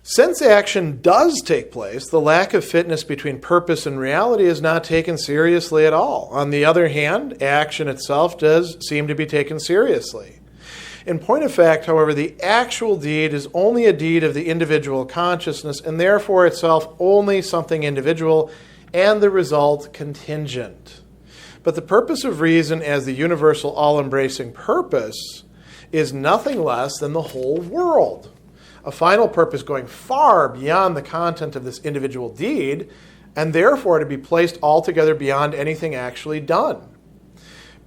Since action does take place, the lack of fitness between purpose and reality is not taken seriously at all. On the other hand, action itself does seem to be taken seriously. In point of fact, however, the actual deed is only a deed of the individual consciousness, and therefore itself only something individual, and the result contingent. But the purpose of reason as the universal all-embracing purpose is nothing less than the whole world. A final purpose going far beyond the content of this individual deed, and therefore to be placed altogether beyond anything actually done.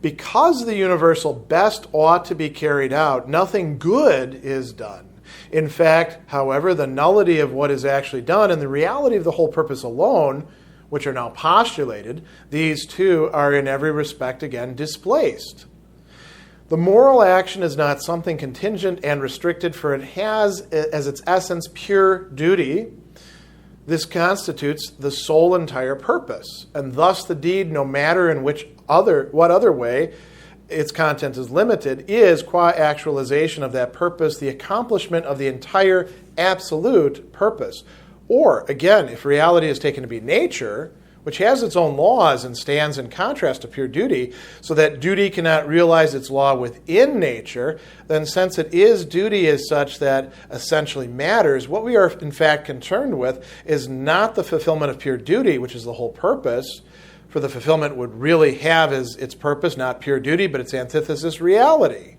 Because the universal best ought to be carried out, nothing good is done. In fact, however, the nullity of what is actually done and the reality of the whole purpose alone, which are now postulated, these two are in every respect again displaced. The moral action is not something contingent and restricted, for it has as its essence pure duty. This constitutes the sole entire purpose, and thus the deed, no matter in what other way its content is limited, is, qua actualization of that purpose, the accomplishment of the entire absolute purpose. Or, again, if reality is taken to be nature, which has its own laws and stands in contrast to pure duty, so that duty cannot realize its law within nature, then since it is duty as such that essentially matters, what we are in fact concerned with is not the fulfillment of pure duty, which is the whole purpose, for the fulfillment would really have as its purpose not pure duty, but its antithesis reality.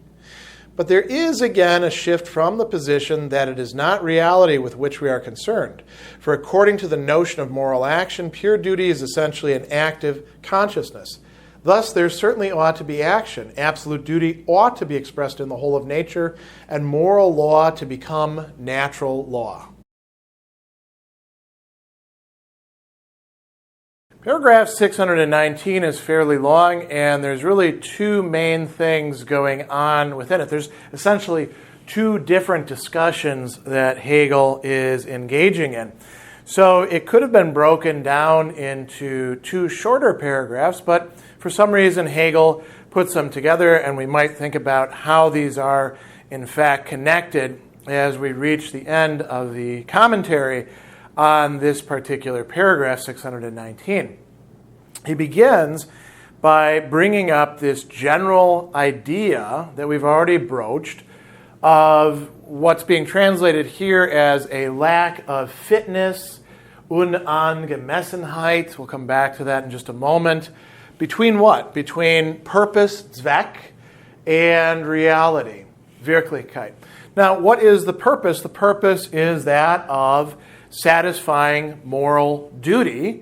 But there is, again, a shift from the position that it is not reality with which we are concerned. For according to the notion of moral action, pure duty is essentially an active consciousness. Thus, there certainly ought to be action. Absolute duty ought to be expressed in the whole of nature, and moral law to become natural law. Paragraph 619 is fairly long, and there's really two main things going on within it. There's essentially two different discussions that Hegel is engaging in. So it could have been broken down into two shorter paragraphs, but for some reason Hegel puts them together, and we might think about how these are in fact connected as we reach the end of the commentary on this particular paragraph, 619. He begins by bringing up this general idea that we've already broached of what's being translated here as a lack of fitness, Unangemessenheit. We'll come back to that in just a moment. Between what? Between purpose, Zweck, and reality, Wirklichkeit. Now, what is the purpose? The purpose is that of satisfying moral duty,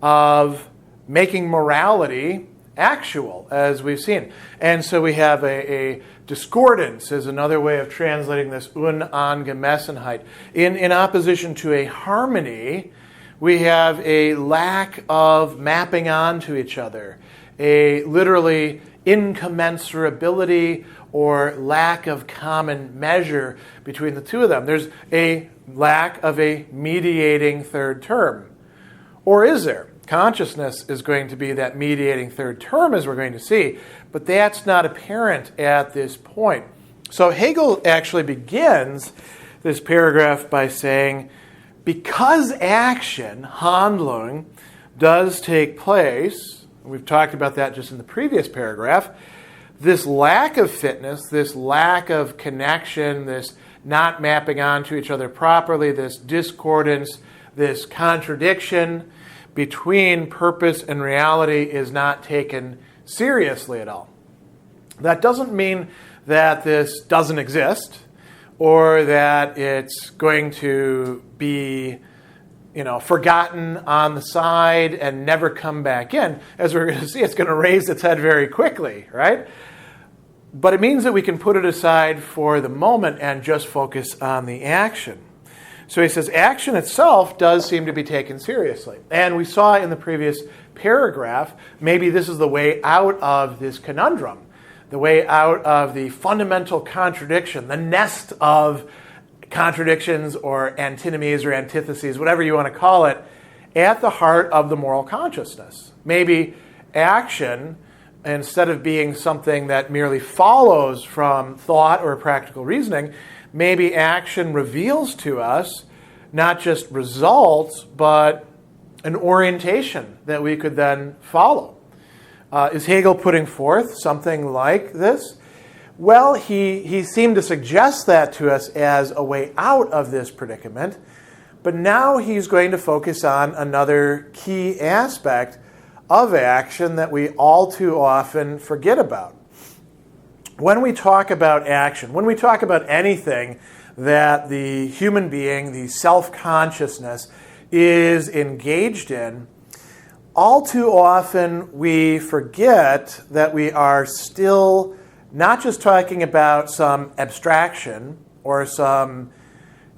of making morality actual, as we've seen. And so we have a discordance is another way of translating this Unangemessenheit. In opposition to a harmony, we have a lack of mapping onto each other, a literally incommensurability or lack of common measure between the two of them. There's a lack of a mediating third term. Or is there? Consciousness is going to be that mediating third term, as we're going to see, but that's not apparent at this point. So Hegel actually begins this paragraph by saying, because action, Handlung, does take place, we've talked about that just in the previous paragraph, this lack of fitness, this lack of connection, this not mapping onto each other properly, this discordance, this contradiction between purpose and reality is not taken seriously at all. That doesn't mean that this doesn't exist or that it's going to be, forgotten on the side and never come back in. As we're going to see, it's going to raise its head very quickly, right? But it means that we can put it aside for the moment and just focus on the action. So he says action itself does seem to be taken seriously. And we saw in the previous paragraph, maybe this is the way out of this conundrum, the way out of the fundamental contradiction, the nest of contradictions or antinomies or antitheses, whatever you want to call it, at the heart of the moral consciousness. Maybe action, instead of being something that merely follows from thought or practical reasoning, maybe action reveals to us not just results, but an orientation that we could then follow. Is Hegel putting forth something like this? Well, he seemed to suggest that to us as a way out of this predicament, but now he's going to focus on another key aspect of action that we all too often forget about. When we talk about action, when we talk about anything that the human being, the self-consciousness, is engaged in, all too often we forget that we are still not just talking about some abstraction or some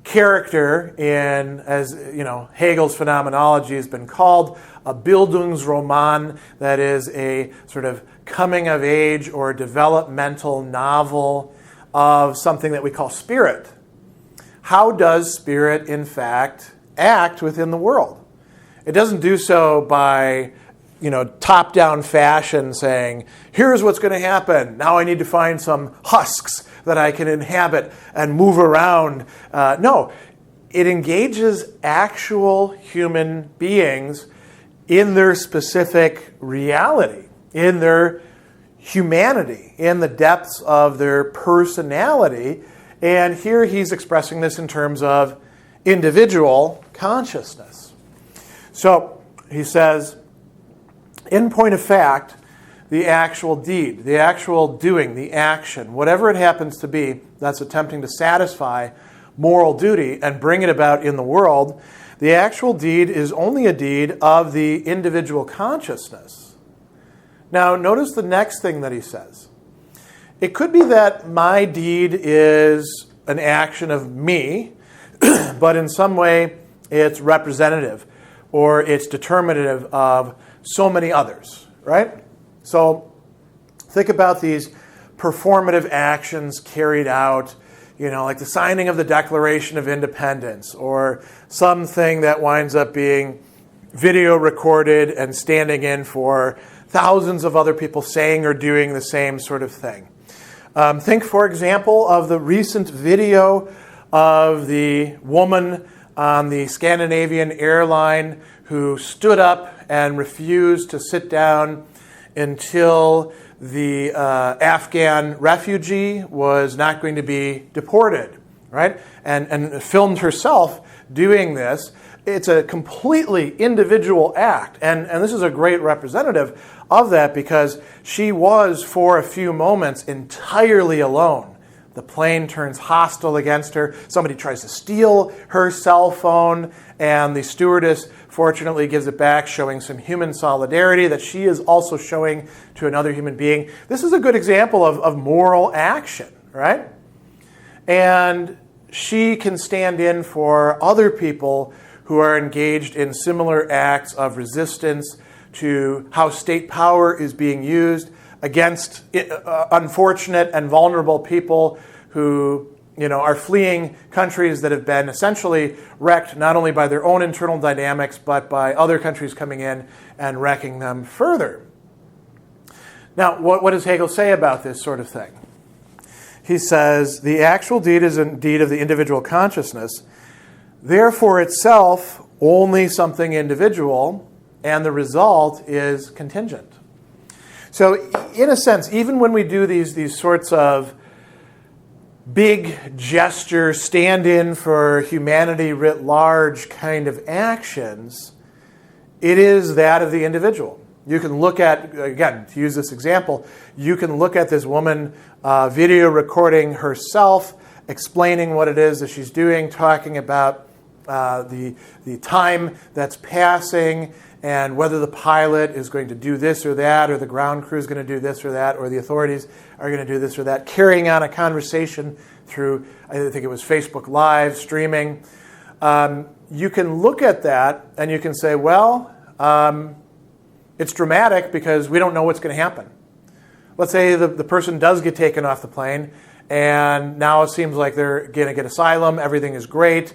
character in, as you know, Hegel's phenomenology has been called, a Bildungsroman, that is a sort of coming of age or developmental novel of something that we call spirit. How does spirit, in fact, act within the world? It doesn't do so by, top-down fashion saying, here's what's going to happen. Now I need to find some husks that I can inhabit and move around. No, it engages actual human beings in their specific reality, in their humanity, in the depths of their personality. And here he's expressing this in terms of individual consciousness. So he says, in point of fact, the actual deed, the actual doing, the action, whatever it happens to be that's attempting to satisfy moral duty and bring it about in the world, the actual deed is only a deed of the individual consciousness. Now, notice the next thing that he says. It could be that my deed is an action of me, but in some way it's representative or it's determinative of so many others, right? So think about these performative actions carried out, like the signing of the Declaration of Independence or something that winds up being video recorded and standing in for thousands of other people saying or doing the same sort of thing. Think, for example, of the recent video of the woman on the Scandinavian airline who stood up and refused to sit down until the Afghan refugee was not going to be deported, right? And filmed herself doing this. It's a completely individual act. And this is a great representative of that because she was, for a few moments, entirely alone. The plane turns hostile against her. Somebody tries to steal her cell phone, and the stewardess fortunately gives it back, showing some human solidarity that she is also showing to another human being. This is a good example of moral action, right? And she can stand in for other people who are engaged in similar acts of resistance to how state power is being used against unfortunate and vulnerable people who are fleeing countries that have been essentially wrecked not only by their own internal dynamics, but by other countries coming in and wrecking them further. Now, what does Hegel say about this sort of thing? He says, the actual deed is a deed of the individual consciousness, therefore itself only something individual, and the result is contingent. So, in a sense, even when we do these sorts of big gesture, stand-in for humanity writ large kind of actions, it is that of the individual. You can look at, again, to use this example, you can look at this woman video recording herself, explaining what it is that she's doing, talking about the time that's passing, and whether the pilot is going to do this or that, or the ground crew is going to do this or that, or the authorities are going to do this or that, carrying on a conversation through, I think it was Facebook Live streaming. You can look at that and you can say, well, it's dramatic because we don't know what's going to happen. Let's say the person does get taken off the plane, and now it seems like they're going to get asylum, everything is great,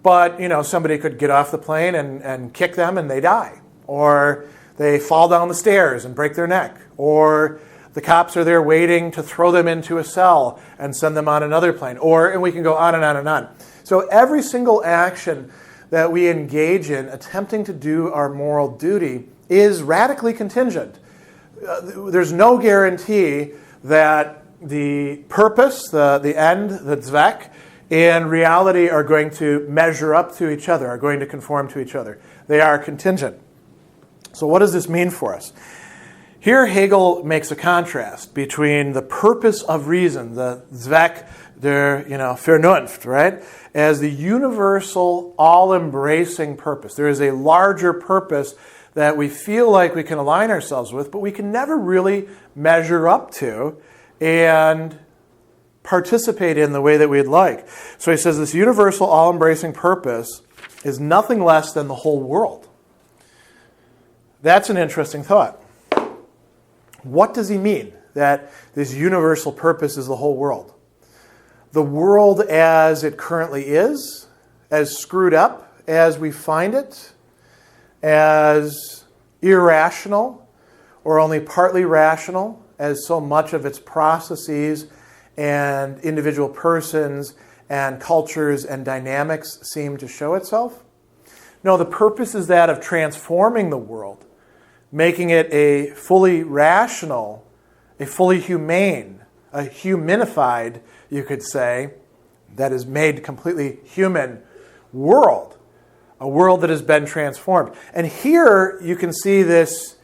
but somebody could get off the plane and kick them and they die. Or they fall down the stairs and break their neck. Or The cops are there waiting to throw them into a cell and send them on another plane. And we can go on and on and on. So every single action that we engage in, attempting to do our moral duty, is radically contingent. There's no guarantee that the purpose, the end, the Zweck, and reality are going to measure up to each other, are going to conform to each other. They are contingent. So what does this mean for us? Here Hegel makes a contrast between the purpose of reason, the Zweck der Vernunft, right, as the universal, all-embracing purpose. There is a larger purpose that we feel like we can align ourselves with, but we can never really measure up to and participate in the way that we'd like. So he says this universal, all-embracing purpose is nothing less than the whole world. That's an interesting thought. What does he mean that this universal purpose is the whole world? The world as it currently is, as screwed up as we find it, as irrational or only partly rational as so much of its processes and individual persons and cultures and dynamics seem to show itself? No, the purpose is that of transforming the world, making it a fully rational, a fully humane, a humanified, you could say, that is made completely human world, a world that has been transformed. And here you can see this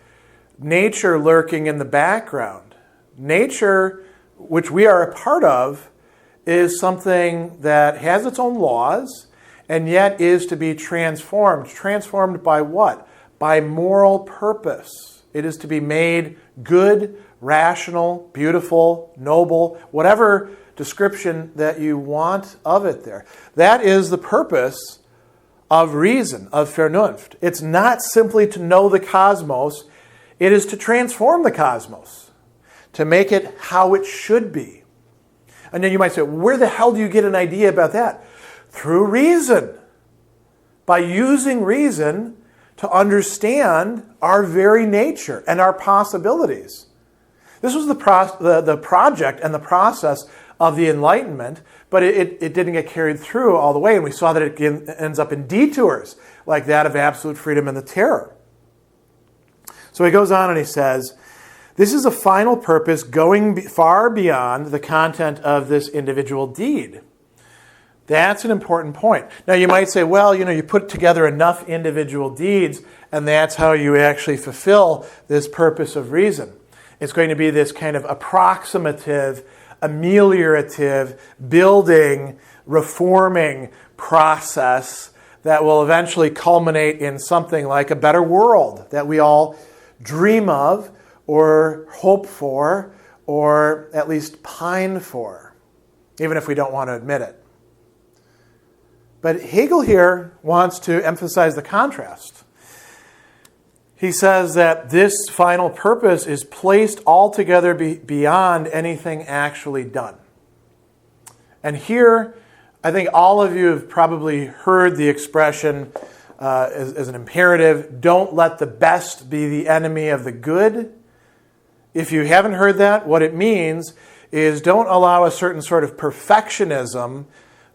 nature lurking in the background. Nature, which we are a part of, is something that has its own laws and yet is to be transformed. Transformed by what? By moral purpose. It is to be made good, rational, beautiful, noble, whatever description that you want of it there. That is the purpose of reason, of Vernunft. It's not simply to know the cosmos. It is to transform the cosmos, to make it how it should be. And then you might say, where the hell do you get an idea about that? Through reason. By using reason to understand our very nature and our possibilities. This was the project and the process of the Enlightenment, but it didn't get carried through all the way, and we saw that it ends up in detours like that of absolute freedom and the terror. So he goes on and he says, this is a final purpose going far beyond the content of this individual deed. That's an important point. Now you might say, well, you put together enough individual deeds and that's how you actually fulfill this purpose of reason. It's going to be this kind of approximative, ameliorative, building, reforming process that will eventually culminate in something like a better world that we all dream of or hope for or at least pine for, even if we don't want to admit it. But Hegel here wants to emphasize the contrast. He says that this final purpose is placed altogether beyond anything actually done. And here, I think all of you have probably heard the expression as an imperative, don't let the best be the enemy of the good. If you haven't heard that, what it means is don't allow a certain sort of perfectionism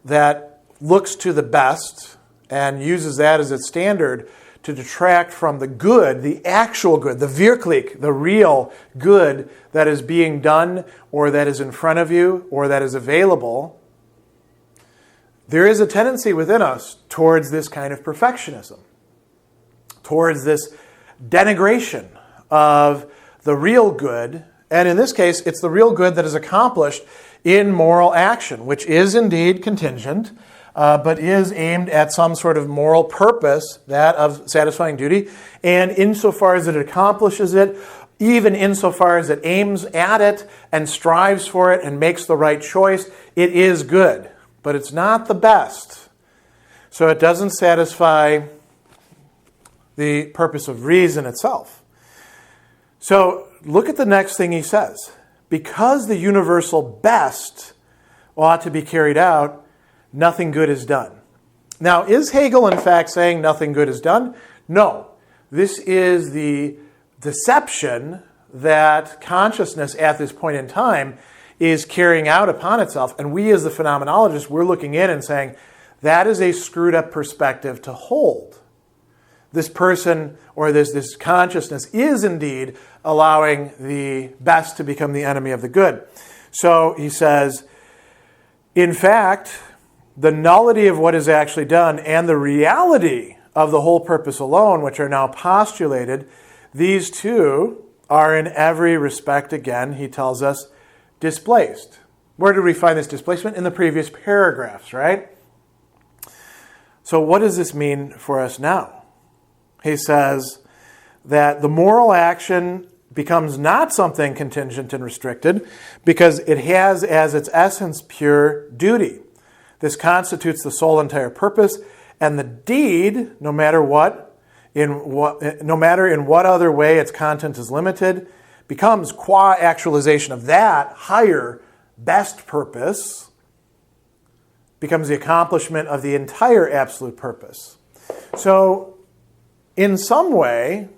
that looks to the best and uses that as its standard to detract from the good, the actual good, the wirklich, the real good that is being done or that is in front of you or that is available. There is a tendency within us towards this kind of perfectionism, towards this denigration of the real good. And in this case, it's the real good that is accomplished in moral action, which is indeed contingent, but is aimed at some sort of moral purpose, that of satisfying duty. And insofar as it accomplishes it, even insofar as it aims at it and strives for it and makes the right choice, it is good. But it's not the best. So it doesn't satisfy the purpose of reason itself. So look at the next thing he says. Because the universal best ought to be carried out, nothing good is done. Now, is Hegel in fact saying nothing good is done? No. This is the deception that consciousness at this point in time is carrying out upon itself. And we as the phenomenologists, we're looking in and saying, that is a screwed up perspective to hold. This person or this consciousness is indeed allowing the best to become the enemy of the good. So he says, in fact, the nullity of what is actually done and the reality of the whole purpose alone, which are now postulated, these two are in every respect, again, he tells us, displaced. Where did we find this displacement? In the previous paragraphs, right? So what does this mean for us now? He says that the moral action becomes not something contingent and restricted because it has as its essence pure duty. This constitutes the sole entire purpose, and the deed, no matter in what other way its content is limited, becomes qua actualization of that higher best purpose, becomes the accomplishment of the entire absolute purpose. So, in some way,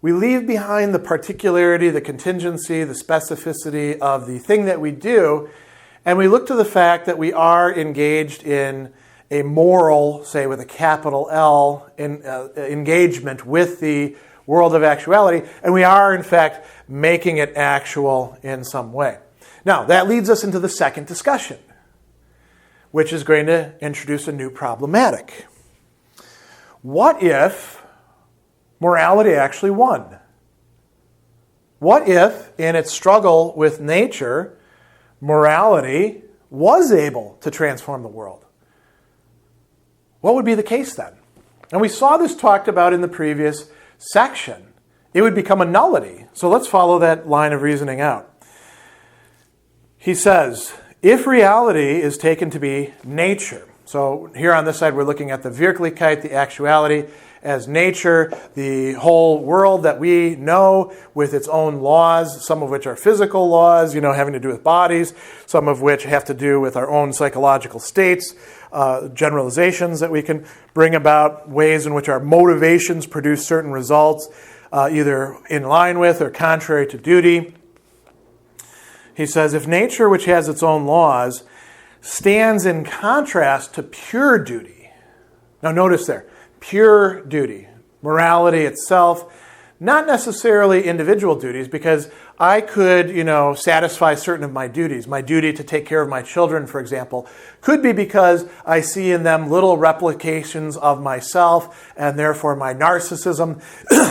we leave behind the particularity, the contingency, the specificity of the thing that we do, and we look to the fact that we are engaged in a moral, say with a capital L, engagement with the world of actuality, and we are, in fact, making it actual in some way. Now, that leads us into the second discussion, which is going to introduce a new problematic. What if morality actually won? What if, in its struggle with nature, morality was able to transform the world? What would be the case then? And we saw this talked about in the previous section. It would become a nullity. So let's follow that line of reasoning out. He says, if reality is taken to be nature, so here on this side we're looking at the Wirklichkeit, the actuality, as nature, the whole world that we know with its own laws, some of which are physical laws, having to do with bodies, some of which have to do with our own psychological states, generalizations that we can bring about, ways in which our motivations produce certain results, either in line with or contrary to duty. He says, if nature, which has its own laws, stands in contrast to pure duty. Now notice there, pure duty, morality itself, not necessarily individual duties, because I could, satisfy certain of my duties. My duty to take care of my children, for example, could be because I see in them little replications of myself, and therefore my narcissism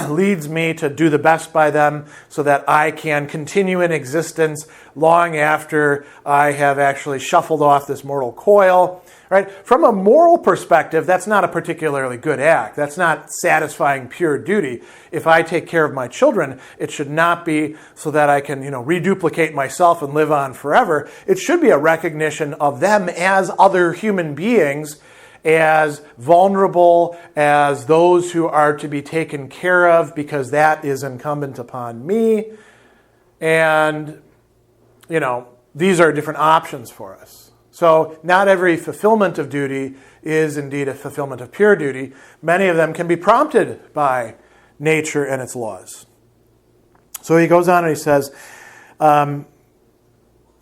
leads me to do the best by them so that I can continue in existence long after I have actually shuffled off this mortal coil. Right? From a moral perspective, that's not a particularly good act. That's not satisfying pure duty. If I take care of my children, it should not be so that I can, reduplicate myself and live on forever. It should be a recognition of them as other human beings, as vulnerable, as those who are to be taken care of because that is incumbent upon me. And, these are different options for us. So not every fulfillment of duty is indeed a fulfillment of pure duty. Many of them can be prompted by nature and its laws. So he goes on and he says,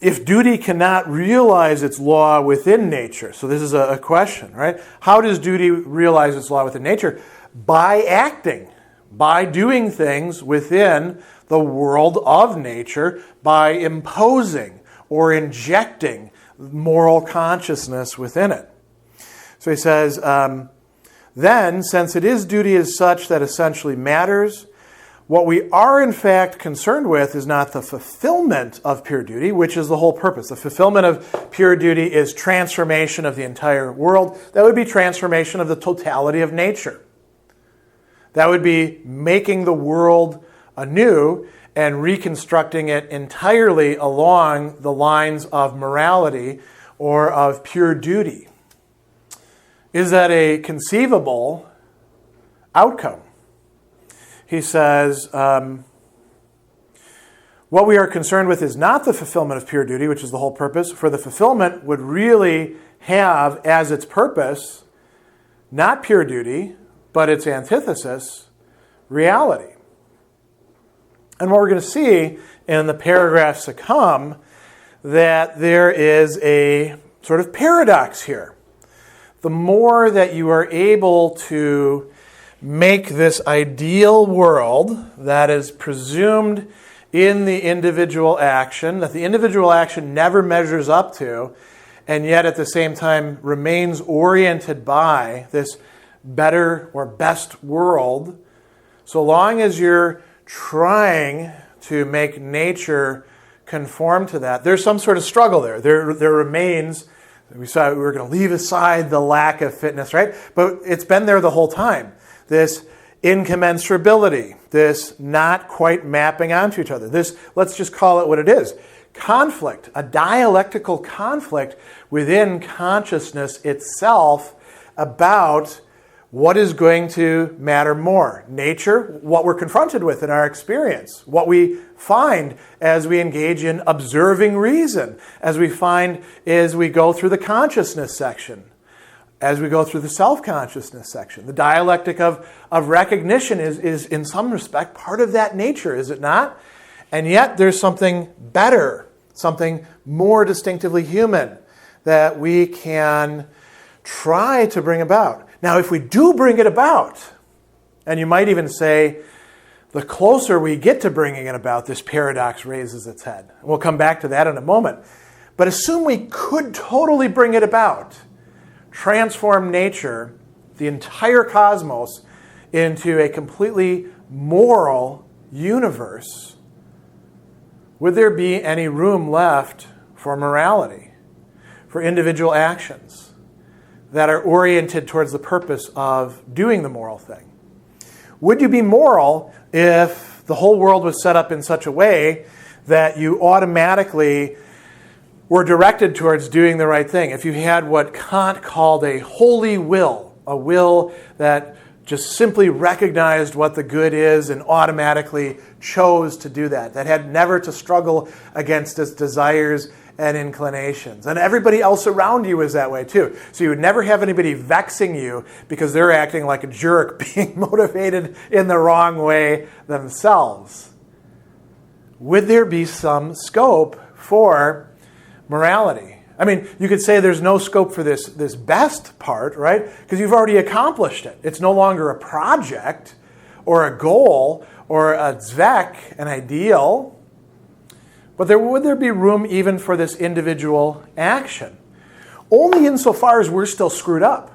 if duty cannot realize its law within nature, so this is a question, right? How does duty realize its law within nature? By acting, by doing things within the world of nature, by imposing or injecting moral consciousness within it. So he says, then, since it is duty as such that essentially matters, what we are in fact concerned with is not the fulfillment of pure duty, which is the whole purpose. The fulfillment of pure duty is transformation of the entire world. That would be transformation of the totality of nature. That would be making the world anew and reconstructing it entirely along the lines of morality or of pure duty. Is that a conceivable outcome? He says, what we are concerned with is not the fulfillment of pure duty, which is the whole purpose, for the fulfillment would really have as its purpose not pure duty, but its antithesis, reality. And what we're going to see in the paragraphs to come, that there is a sort of paradox here. The more that you are able to make this ideal world that is presumed in the individual action, that the individual action never measures up to, and yet at the same time remains oriented by this better or best world, so long as you're trying to make nature conform to that, there's some sort of struggle there. There remains, we saw we were going to leave aside the lack of fitness, right? But it's been there the whole time. This incommensurability, this not quite mapping onto each other, this, let's just call it what it is, conflict, a dialectical conflict within consciousness itself about what is going to matter more. Nature, what we're confronted with in our experience, what we find as we engage in observing reason, as we find as we go through the consciousness section, as we go through the self-consciousness section. The dialectic of recognition is in some respect part of that nature, is it not? And yet there's something better, something more distinctively human that we can try to bring about. Now, if we do bring it about, and you might even say, the closer we get to bringing it about, this paradox raises its head. We'll come back to that in a moment. But assume we could totally bring it about, transform nature, the entire cosmos, into a completely moral universe. Would there be any room left for morality, for individual actions that are oriented towards the purpose of doing the moral thing? Would you be moral if the whole world was set up in such a way that you automatically were directed towards doing the right thing? If you had what Kant called a holy will, a will that just simply recognized what the good is and automatically chose to do that, that had never to struggle against its desires and inclinations. And everybody else around you is that way too. So you would never have anybody vexing you because they're acting like a jerk, being motivated in the wrong way themselves. Would there be some scope for morality? I mean, you could say there's no scope for this best part, right? Because you've already accomplished it. It's no longer a project or a goal or a zweck, an ideal. But would there be room even for this individual action? Only insofar as we're still screwed up.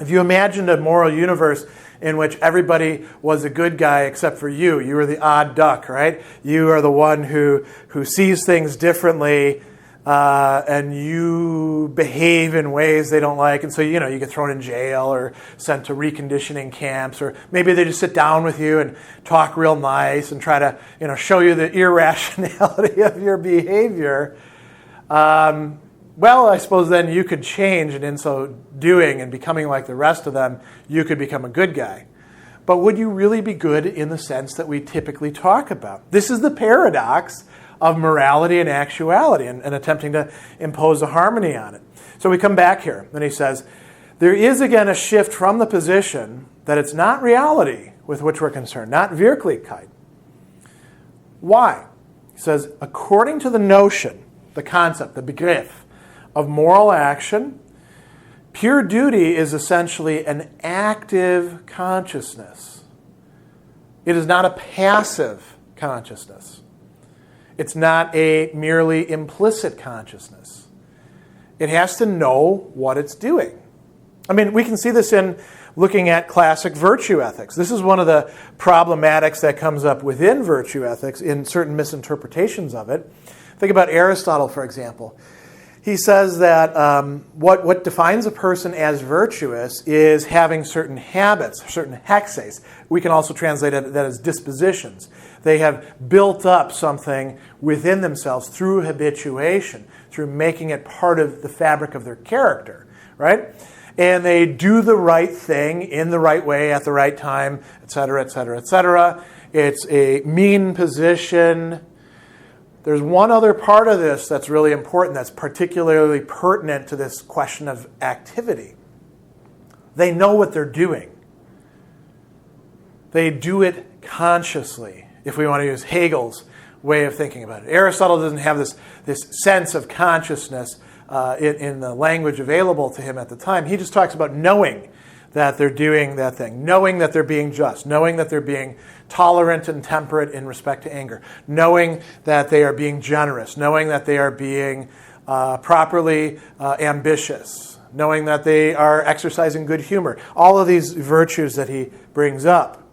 If you imagined a moral universe in which everybody was a good guy except for you, you were the odd duck, right? You are the one who sees things differently, and you behave in ways they don't like, and so you get thrown in jail or sent to reconditioning camps, or maybe they just sit down with you and talk real nice and try to show you the irrationality of your behavior. Well, I suppose then you could change, and in so doing and becoming like the rest of them, you could become a good guy. But would you really be good in the sense that we typically talk about? This is the paradox of morality and actuality, and attempting to impose a harmony on it. So we come back here, and he says, there is again a shift from the position that it's not reality with which we're concerned, not Wirklichkeit. Why? He says, according to the notion, the concept, the Begriff of moral action, pure duty is essentially an active consciousness. It is not a passive consciousness. It's not a merely implicit consciousness. It has to know what it's doing. I mean, we can see this in looking at classic virtue ethics. This is one of the problematics that comes up within virtue ethics in certain misinterpretations of it. Think about Aristotle, for example. He says that what defines a person as virtuous is having certain habits, certain hexes. We can also translate that as dispositions. They have built up something within themselves through habituation, through making it part of the fabric of their character, right? And they do the right thing in the right way at the right time, et cetera, et cetera, et cetera. It's a mean position. There's one other part of this that's really important, that's particularly pertinent to this question of activity. They know what they're doing. They do it consciously. if we want to use Hegel's way of thinking about it. Aristotle doesn't have this sense of consciousness in the language available to him at the time. He just talks about knowing that they're doing that thing, knowing that they're being just, knowing that they're being tolerant and temperate in respect to anger, knowing that they are being generous, knowing that they are being properly ambitious, knowing that they are exercising good humor. All of these virtues that he brings up.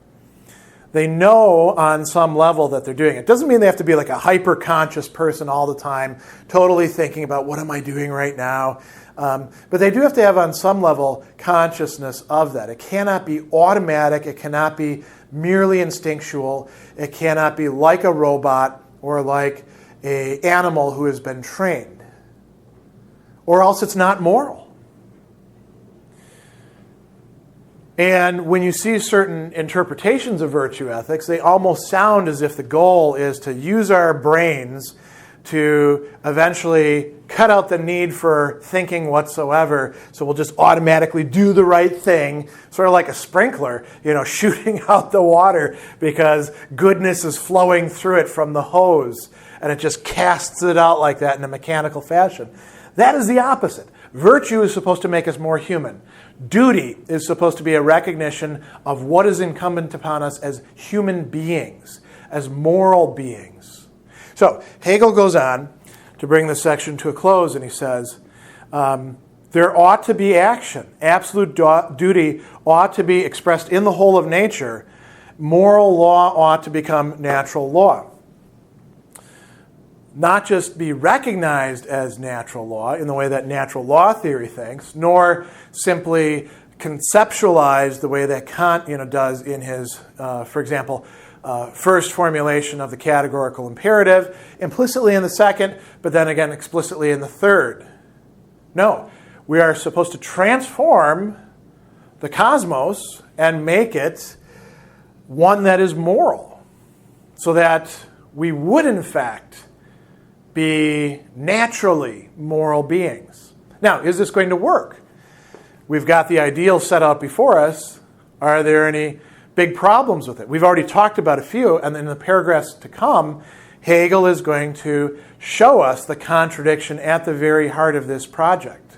They know on some level that they're doing it. Doesn't mean they have to be like a hyper-conscious person all the time, totally thinking about what am I doing right now. But they do have to have on some level consciousness of that. It cannot be automatic. It cannot be merely instinctual. It cannot be like a robot or like an animal who has been trained. Or else it's not moral. And when you see certain interpretations of virtue ethics, they almost sound as if the goal is to use our brains to eventually cut out the need for thinking whatsoever, so we'll just automatically do the right thing, sort of like a sprinkler, shooting out the water because goodness is flowing through it from the hose, and it just casts it out like that in a mechanical fashion. That is the opposite. Virtue is supposed to make us more human. Duty is supposed to be a recognition of what is incumbent upon us as human beings, as moral beings. So Hegel goes on to bring this section to a close, and he says, there ought to be action. Absolute duty ought to be expressed in the whole of nature. Moral law ought to become natural law. Not just be recognized as natural law in the way that natural law theory thinks, nor simply conceptualized the way that Kant does in his, for example, first formulation of the categorical imperative, implicitly in the second, but then again explicitly in the third. No, we are supposed to transform the cosmos and make it one that is moral, so that we would in fact be naturally moral beings. Now, is this going to work? We've got the ideal set out before us. Are there any big problems with it? We've already talked about a few, and in the paragraphs to come, Hegel is going to show us the contradiction at the very heart of this project.